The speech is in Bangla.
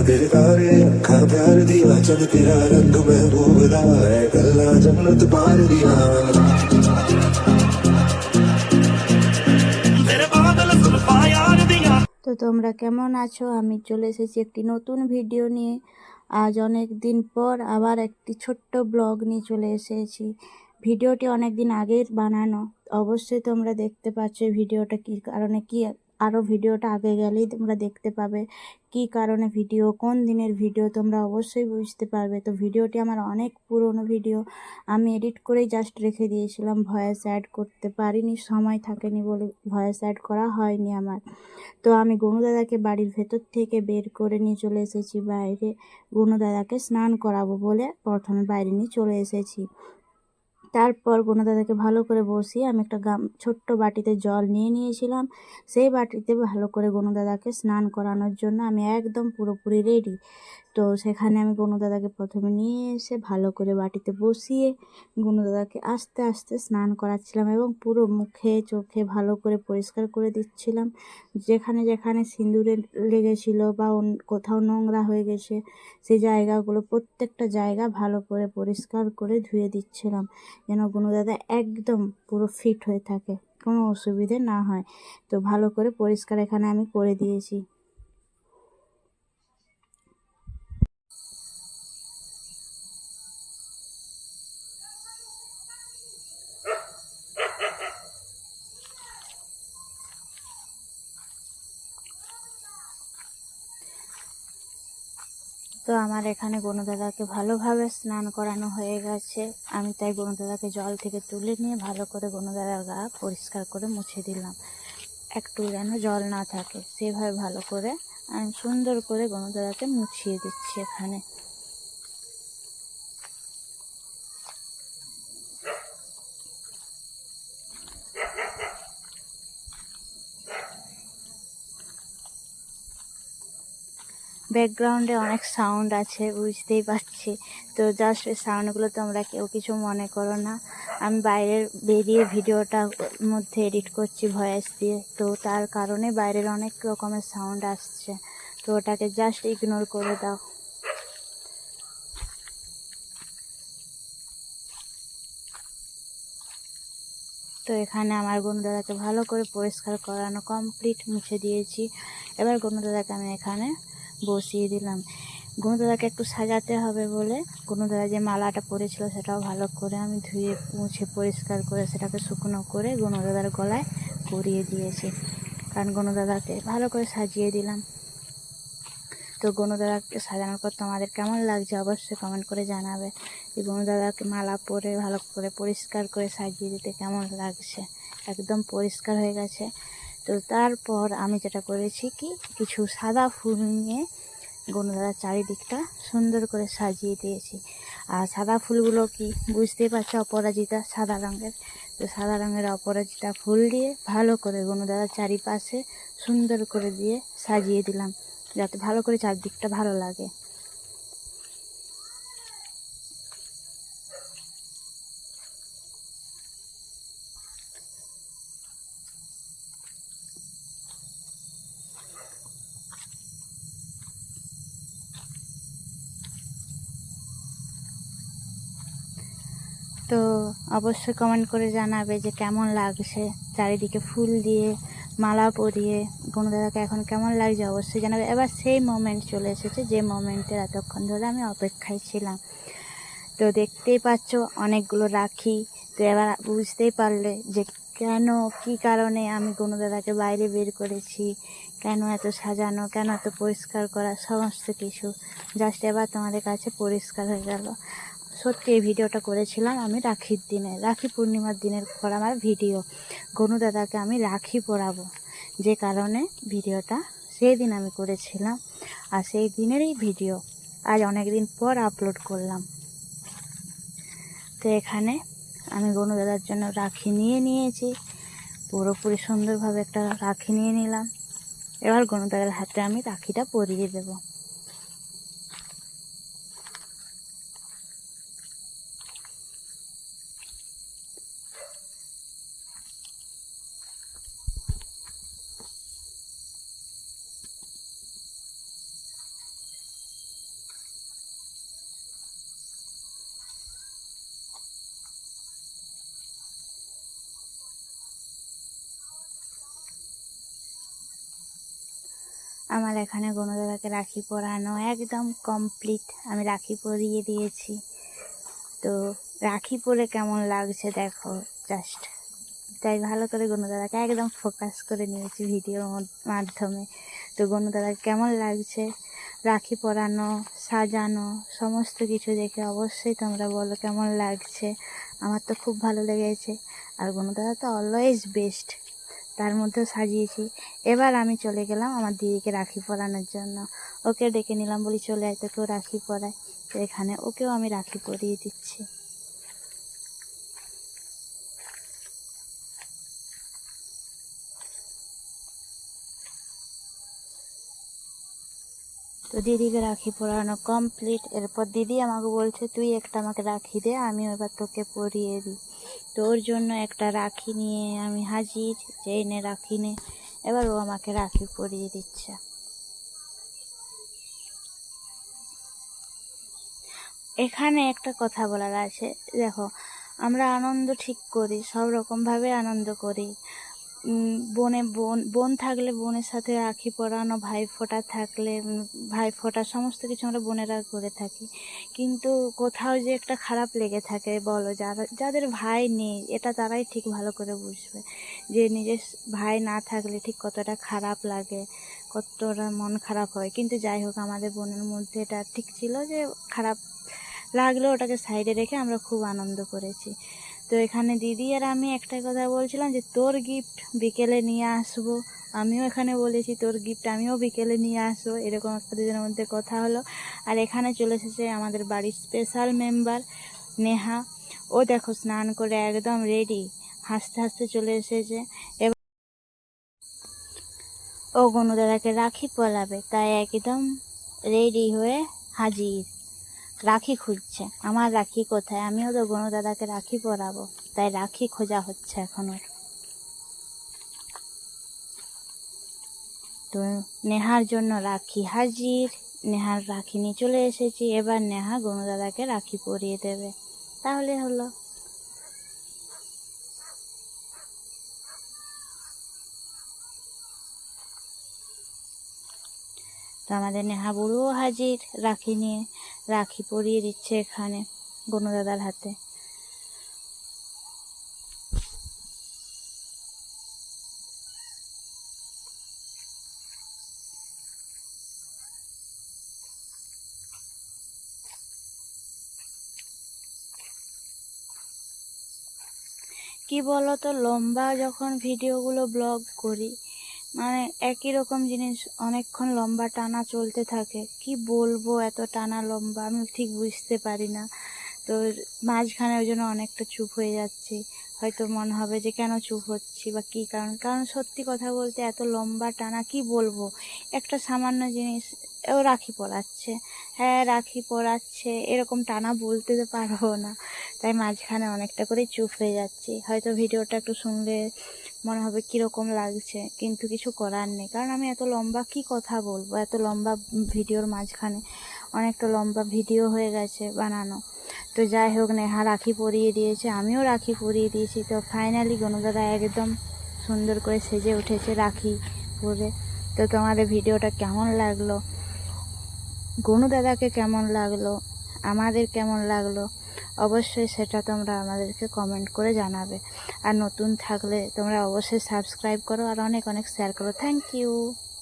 तेरे तारे अखा प्यार दिया चल तेरा रंग महबूब दा है गल्ला जन्नत पार दिया तेरे बादल सुल्फा यार दिया। তো তোমরা কেমন আছো? আমি চলে এসেছি একটি নতুন ভিডিও নিয়ে। আজ অনেক দিন পর আবার একটি ছোট্ট ব্লগ নিয়ে চলে এসেছি। ভিডিওটি অনেক দিন আগের বানানো, অবশ্যই তোমরা দেখতে পাচ্ছ এই ভিডিওটা কী কারণে, কি আরও ভিডিওটা আগে গেলেই তোমরা দেখতে পাবে কি কারণে ভিডিও, কোন দিনের ভিডিও তোমরা অবশ্যই বুঝতে পারবে। তো ভিডিওটি আমার অনেক পুরনো ভিডিও, আমি এডিট করেই জাস্ট রেখে দিয়েছিলাম, ভয়েস অ্যাড করতে পারিনি, সময় থাকেনি বলে ভয়েস অ্যাড করা হয়নি আমার। তো আমি গনু দাদাকে বাড়ির ভেতর থেকে বের করে নিয়ে চলে এসেছি বাইরে। গনু দাদাকে স্নান করাবো বলে প্রথমে বাইরে নিয়ে চলে এসেছি। তারপর গনু দাদাকে ভালো করে বসিয়ে আমি একটা ছোট্ট বাটিতে জল নিয়ে নিয়েছিলাম। সেই বাটিতে ভালো করে গনু দাদাকে স্নান করানোর জন্য আমি একদম পুরোপুরি রেডি। তো সেখানে আমি গনু দাদাকে প্রথমে নিয়ে এসে ভালো করে বাটিতে বসিয়ে গনু দাদাকে আস্তে আস্তে স্নান করাচ্ছিলাম এবং পুরো মুখে চোখে ভালো করে পরিষ্কার করে দিচ্ছিলাম। যেখানে যেখানে সিঁদুরে লেগেছিল বা কোথাও নোংরা হয়ে গেছে সেই জায়গাগুলো, প্রত্যেকটা জায়গা ভালো করে পরিষ্কার করে ধুয়ে দিচ্ছিলাম, যেন গনু দাদা একদম পুরো ফিট হয়ে থাকে, কোনো অসুবিধে না হয়। তো ভালো করে পরিষ্কার এখানে আমি করে দিয়েছি। তো আমার এখানে গনু দাদাকে ভালোভাবে স্নান করানো হয়ে গেছে। আমি তাই গনু দাদাকে জল থেকে তুলে নিয়ে ভালো করে গনু দাদার গা পরিষ্কার করে মুছে দিলাম, একটু যেন জল না থাকে সেভাবে ভালো করে আমি সুন্দর করে গনু দাদাকে মুছিয়ে দিচ্ছি এখানে। ব্যাকগ্রাউন্ডে অনেক সাউন্ড আছে বুঝতেই পারছি, তো জাস্ট এই সাউন্ডগুলো তোমরা কেউ কিছু মনে করো না। আমি বাইরের বেরিয়ে ভিডিওটার মধ্যে এডিট করছি ভয়েস দিয়ে, তো তার কারণে বাইরের অনেক রকমের সাউন্ড আসছে, তো ওটাকে জাস্ট ইগনোর করে দাও। তো এখানে আমার গনু দাদাকে ভালো করে পরিষ্কার করানো কমপ্লিট, মুছে দিয়েছি। এবার গনু দাদাকে আমি এখানে বসিয়ে দিলাম। গনু দাদাকে একটু সাজাতে হবে বলে গনু দাদা যে মালাটা পরেছিল সেটাও ভালো করে আমি ধুয়ে মুছে পরিষ্কার করে সেটাকে শুকনো করে গনু দাদার গলায় পরিয়ে দিয়েছি, কারণ গনু দাদাকে ভালো করে সাজিয়ে দিলাম। তো গনু দাদাকে সাজানোর পর তোমাদের কেমন লাগছে অবশ্যই কমেন্ট করে জানাবে। এই গনু দাদাকে মালা পরে ভালো করে পরিষ্কার করে সাজিয়ে দিতে কেমন লাগছে, একদম পরিষ্কার হয়ে গেছে। তো তারপর আমি যেটা করেছি কি, কিছু সাদা ফুল নিয়ে গনু দাদার চারিদিকটা সুন্দর করে সাজিয়ে দিয়েছি। আর সাদা ফুলগুলো কি বুঝতেই পারছো, অপরাজিতা সাদা রঙের। তো সাদা রঙের অপরাজিতা ফুল দিয়ে ভালো করে গনু দাদার চারিপাশে সুন্দর করে দিয়ে সাজিয়ে দিলাম, যাতে ভালো করে চারদিকটা ভালো লাগে। তো অবশ্যই কমেন্ট করে জানাবে যে কেমন লাগছে চারিদিকে ফুল দিয়ে মালা পরিয়ে গনু দাদাকে এখন কেমন লাগছে অবশ্যই জানাবে। এবার সেই মোমেন্ট চলে এসেছে যে মোমেন্টের এতক্ষণ ধরে আমি অপেক্ষায় ছিলাম। তো দেখতেই পাচ্ছ অনেকগুলো রাখি। তো এবার বুঝতেই পারলে যে কেন, কী কারণে আমি গনু দাদাকে বাইরে বের করেছি, কেন এত সাজানো, কেন এত পরিষ্কার করা, সমস্ত কিছু জাস্ট এবার তোমাদের কাছে পরিষ্কার হয়ে গেল। সত্যি এই ভিডিওটা করেছিলাম আমি রাখির দিনে, রাখি পূর্ণিমার দিনের পর আমার ভিডিও। গনু দাদাকে আমি রাখি পরাবো, যে কারণে ভিডিওটা সেই দিন আমি করেছিলাম, আর সেই দিনেরই ভিডিও আজ অনেক দিন পর আপলোড করলাম। তো এখানে আমি গনু দাদার জন্য রাখি নিয়ে নিয়েছি, পুরোপুরি সুন্দরভাবে একটা রাখি নিয়ে নিলাম। এবার গনু দাদার হাতে আমি রাখিটা পরিয়ে দেবো। আমার এখানে গনু দাদাকে রাখি পরানো একদম কমপ্লিট। আমি রাখি পরিয়ে দিয়েছি। তো রাখি পরে কেমন লাগছে দেখো জাস্ট। তাই ভালো করে গনু দাদাকে একদম ফোকাস করে নিয়েছি ভিডিওর মাধ্যমে। তো গনু দাদাকে কেমন লাগছে রাখি পরানো, সাজানো, সমস্ত কিছু দেখে অবশ্যই তোমরা বলো কেমন লাগছে। আমার তো খুব ভালো লেগেছে। আর গনু দাদা তো অলওয়েজ বেস্ট, তার মধ্যেও সাজিয়েছি। এবার আমি চলে গেলাম আমার দিদিকে রাখি পরানোর জন্য। ওকে ডেকে নিলাম, বলি চলে আয়, তোকেও রাখি পরায়। তো এখানে ওকেও আমি রাখি পরিয়ে দিচ্ছি। তো দিদিকে রাখি পরানো কমপ্লিট। এরপর দিদি আমাকে বলছে তুই একটা আমাকে রাখি দে, আমি এবার তোকে পরিয়ে দিই। তো ওর জন্য একটা রাখি নিয়ে আমি হাজির, যে নে রাখি নে। এবার ও আমাকে রাখি পরিয়ে দিচ্ছে। এখানে একটা কথা বলার আছে, দেখো আমরা আনন্দ ঠিক করি, সব রকমভাবে আনন্দ করি। বোন থাকলে বোনের সাথে রাখি পরানো, ভাইফোঁটা থাকলে ভাইফোঁটা, সমস্ত কিছু আমরা বোনেরা করে থাকি। কিন্তু কোথাও যে একটা খারাপ লেগে থাকে বলো, যাদের ভাই নেই, এটা তারাই ঠিক ভালো করে বুঝবে যে নিজের ভাই না থাকলে ঠিক কতটা খারাপ লাগে, কতটা মন খারাপ হয়। কিন্তু যাই হোক, আমাদের বোনের মধ্যে এটা ঠিক ছিল যে খারাপ লাগলেও ওটাকে সাইডে রেখে আমরা খুব আনন্দ করেছি। তো এখানে দিদি আর আমি একটাই কথা বলছিলাম যে তোর গিফট বিকেলে নিয়ে আসবো। আমিও এখানে বলেছি তোর গিফট আমিও বিকেলে নিয়ে আসবো, এরকম একটা দুজনের মধ্যে কথা হলো। আর এখানে চলে এসেছে আমাদের বাড়ির স্পেশাল মেম্বার নেহা। ও দেখো স্নান করে একদম রেডি, হাসতে হাসতে চলে এসেছে। এবার ও গনু দাদাকে রাখি পরাবে, তাই একদম রেডি হয়ে হাজির। রাখি খুঁজছে, আমার রাখি কোথায়, আমিও তো গনু দাদাকে রাখি পরাবো, তাই রাখি খোঁজা হচ্ছে এখন ওর। তো নেহার জন্য রাখি হাজির, নেহার রাখি নিয়ে চলে এসেছি। এবার নেহা গনু দাদাকে রাখি পরিয়ে দেবে, তাহলে হলো। তো আমাদের নেহা বুড়োও হাজির রাখি নিয়ে, রাখি পরিয়ে দিচ্ছে এখানে গনু দাদার হাতে। কি বলো তো, লম্বা যখন ভিডিওগুলো ব্লগ করি, মানে একই রকম জিনিস অনেকক্ষণ লম্বা টানা চলতে থাকে, কি বলবো, এত টানা লম্বা আমি ঠিক বুঝতে পারি না। তো মাঝখানে ওই জন্য অনেকটা চুপ হয়ে যাচ্ছি। হয়তো মনে হবে যে কেন চুপ হচ্ছি বা কী কারণ সত্যি কথা বলতে এত লম্বা টানা কি বলবো, একটা সামান্য জিনিস, ও রাখি পরাচ্ছে, হ্যাঁ রাখি পরাচ্ছে, এরকম টানা বলতে তো পারবো না। তাই মাঝখানে অনেকটা করে চুপ হয়ে যাচ্ছি। হয়তো ভিডিওটা একটু শুনলে মনে হবে কীরকম লাগছে, কিন্তু কিছু করার নেই, কারণ আমি এত লম্বা কি কথা বলবো, এত লম্বা ভিডিওর মাঝখানে অনেকটা লম্বা ভিডিও হয়ে গেছে বানানো। তো যাই হোক, নেহা রাখি পরিয়ে দিয়েছে, আমিও রাখি পরিয়ে দিয়েছি। তো ফাইনালি গনু দাদা একদম সুন্দর করে সেজে উঠেছে রাখি পরে। তো তোমাদের ভিডিওটা কেমন লাগলো, গনু দাদাকে কেমন লাগলো, আমাদের কেমন লাগলো, অবশ্যই সেটা তোমরা আমাদেরকে কমেন্ট করে জানাবে। আর নতুন থাকলে তোমরা অবশ্যই সাবস্ক্রাইব করো আর অনেক অনেক শেয়ার করো। Thank you.